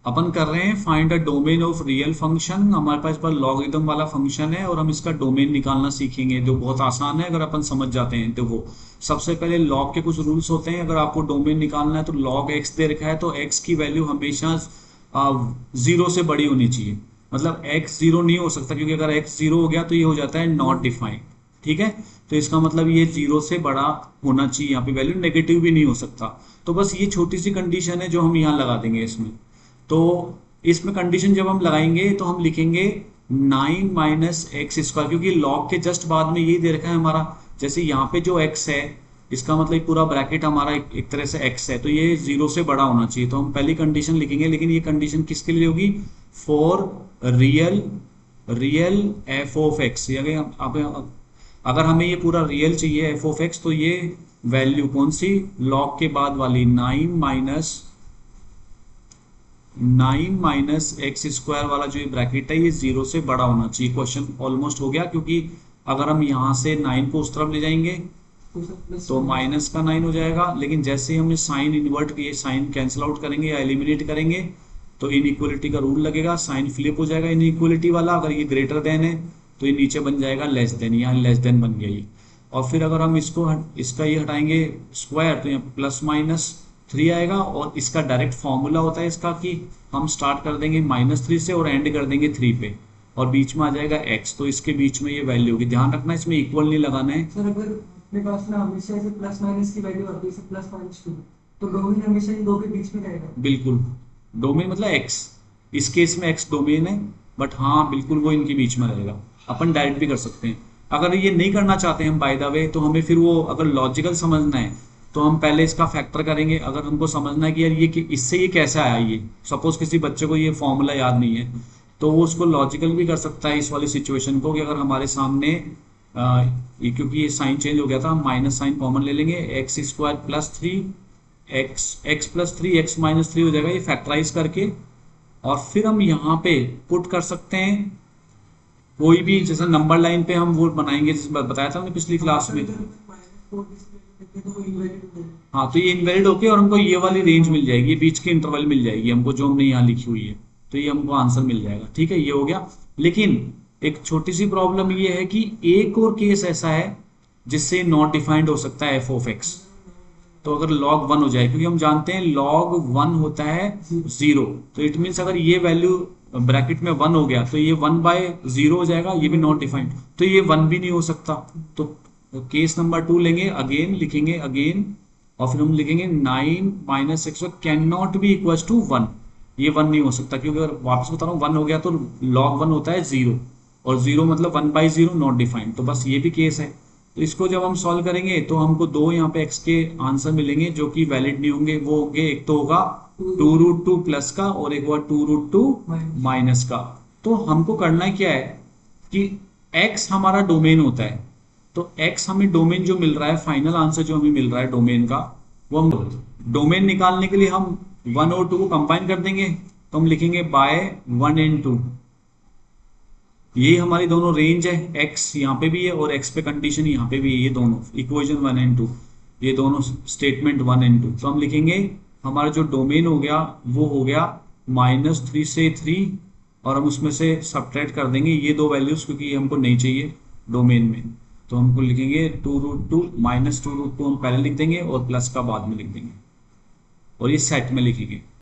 अपन कर रहे हैं find a domain of real function. हमारे पास पर लॉगरिथम वाला फंक्शन है और हम इसका डोमेन निकालना सीखेंगे, जो बहुत आसान है अगर अपन समझ जाते हैं। तो वो सबसे पहले लॉग के कुछ रूल्स होते हैं। अगर आपको डोमेन निकालना है तो लॉग एक्स दे रखा है तो एक्स की वैल्यू हमेशा जीरो से बड़ी होनी चाहिए। मतलब एक्स जीरो नहीं हो सकता, क्योंकि अगर एक्स जीरो हो गया तो ये हो जाता है नॉट डिफाइंड। ठीक है, तो इसका मतलब ये जीरो से बड़ा होना चाहिए, यहाँ पे वैल्यू नेगेटिव भी नहीं हो सकता। तो बस ये छोटी सी कंडीशन है जो हम यहाँ लगा देंगे इसमें। तो इसमें कंडीशन जब हम लगाएंगे तो हम लिखेंगे 9 - x², क्योंकि लॉग के जस्ट बाद में यही दे रखा है हमारा। जैसे यहाँ पे जो x है, इसका मतलब पूरा ब्रैकेट हमारा एक तरह से x है, तो ये जीरो से बड़ा होना चाहिए। तो हम पहली कंडीशन लिखेंगे, लेकिन ये कंडीशन किसके लिए होगी? For real real F of x. अगर हमें ये पूरा रियल चाहिए एफ ऑफ एक्स, तो ये वैल्यू कौन सी? लॉग के बाद वाली 9 - x² वाला जो ये ब्रैकेट है, ये जीरो से बड़ा होना चाहिए। क्वेश्चन ऑलमोस्ट हो गया, क्योंकि अगर हम यहाँ से 9 को उस तरफ ले जाएंगे तो माइनस का 9 हो जाएगा, लेकिन जैसे ही हम साइन इन्वर्ट किए, साइन कैंसिल आउट करेंगे या एलिमिनेट करेंगे तो इनइक्वलिटी का रूल लगेगा, साइन फ्लिप हो जाएगा इनइक्वलिटी वाला। अगर ये ग्रेटर देन है तो ये नीचे बन जाएगा लेस देन, यहाँ लेस देन बन गया ये। और फिर अगर हम इसका ये हटाएंगे स्क्वायर, तो यहाँ +-3 आएगा। और इसका डायरेक्ट फॉर्मूला होता है इसका कि हम स्टार्ट कर देंगे -3 से और एंड कर देंगे 3 पे, और बीच में आ जाएगा x, तो इसके बीच में ये वैल्यू होगी। ध्यान रखना इसमें इक्वल नहीं लगाना है। सर अगर अपने पास ना हमेशा ऐसे प्लस माइनस की वैल्यू आती है, +-2, तो डोमेन हमेशा इन दो के बीच में रहेगा। बिल्कुल, डोमेन मतलब x, इस केस में x डोमेन है, बट हाँ बिल्कुल वो इनके बीच में रहेगा। अपन डायरेक्ट भी कर सकते हैं। अगर ये नहीं करना चाहते हम बाय द वे, तो हमें फिर वो अगर लॉजिकल समझना है तो हम पहले इसका फैक्टर करेंगे। अगर हमको समझना है कि यार ये इससे ये कैसे आया, ये सपोज किसी बच्चे को ये फॉर्मूला याद नहीं है, तो वो उसको लॉजिकल भी कर सकता है इस वाली सिचुएशन को, कि अगर हमारे सामने क्योंकि ये साइन चेंज हो गया था, हम माइनस साइन कॉमन ले लेंगे, x² + 3 x+3 x-3 हो जाएगा, ये फैक्टराइज करके। और फिर हम यहाँ पे पुट कर सकते हैं कोई भी, जैसे नंबर लाइन पे हम वो बनाएंगे, जैसे बताया था हमने पिछली क्लास में। हाँ, तो ये इनवैलिड होके और हमको ये वाली रेंज मिल जाएगी, ये बीच के इंटरवल मिल जाएगी हमको, जो हमने यहाँ लिखी हुई है, तो ये हमको आंसर मिल जाएगा। ठीक है, ये हो गया। लेकिन एक छोटी सी प्रॉब्लम ये है कि एक और केस ऐसा है जिससे नॉट डिफाइंड हो सकता है एफ ऑफ एक्स। तो अगर log 1 हो जाए, क्योंकि हम जानते हैं log 1 होता है 0, तो इट मीन्स अगर ये वैल्यू ब्रैकेट में 1 हो गया तो ये 1/0 हो जाएगा, ये भी नॉट डिफाइंड, तो ये 1 भी नहीं हो सकता। तो केस नंबर 2 लेंगे, अगेन लिखेंगे अगेन, और फिर हम लिखेंगे 9 - x cannot be equal to 1। ये 1 नहीं हो सकता, क्योंकि अगर वापस बता रहा हूँ 1 हो गया तो log 1 होता है 0, और 0 मतलब 1/0 नॉट डिफाइंड। तो बस ये भी केस है। तो इसको जब हम सॉल्व करेंगे तो हमको दो यहाँ पे x के आंसर मिलेंगे जो कि वैलिड नहीं होंगे। वो होंगे, एक तो होगा 2√2 प्लस का, और एक होगा 2√2 माइनस का। तो हमको करना क्या है कि x हमारा डोमेन होता है, तो x हमें डोमेन जो मिल रहा है, फाइनल आंसर जो हमें मिल रहा है डोमेन का, वो हम डोमेन निकालने के लिए हम 1 और 2 को कंबाइन कर देंगे। तो हम लिखेंगे बाय 1 and 2। ये हमारी दोनों रेंज है, x यहाँ पे भी है और x पे कंडीशन यहाँ पे भी है, ये दोनों इक्वेशन 1 and 2, ये दोनों स्टेटमेंट 1 and 2। तो हम लिखेंगे हमारा जो डोमेन हो गया वो हो गया -3 से 3, और हम उसमें से सब्ट्रैक्ट कर देंगे ये दो वैल्यूज, क्योंकि ये हमको नहीं चाहिए डोमेन में। तो हमको लिखेंगे 2√2 -2√2 हम पहले लिख देंगे और प्लस का बाद में लिख देंगे, और ये सेट में लिखेंगे।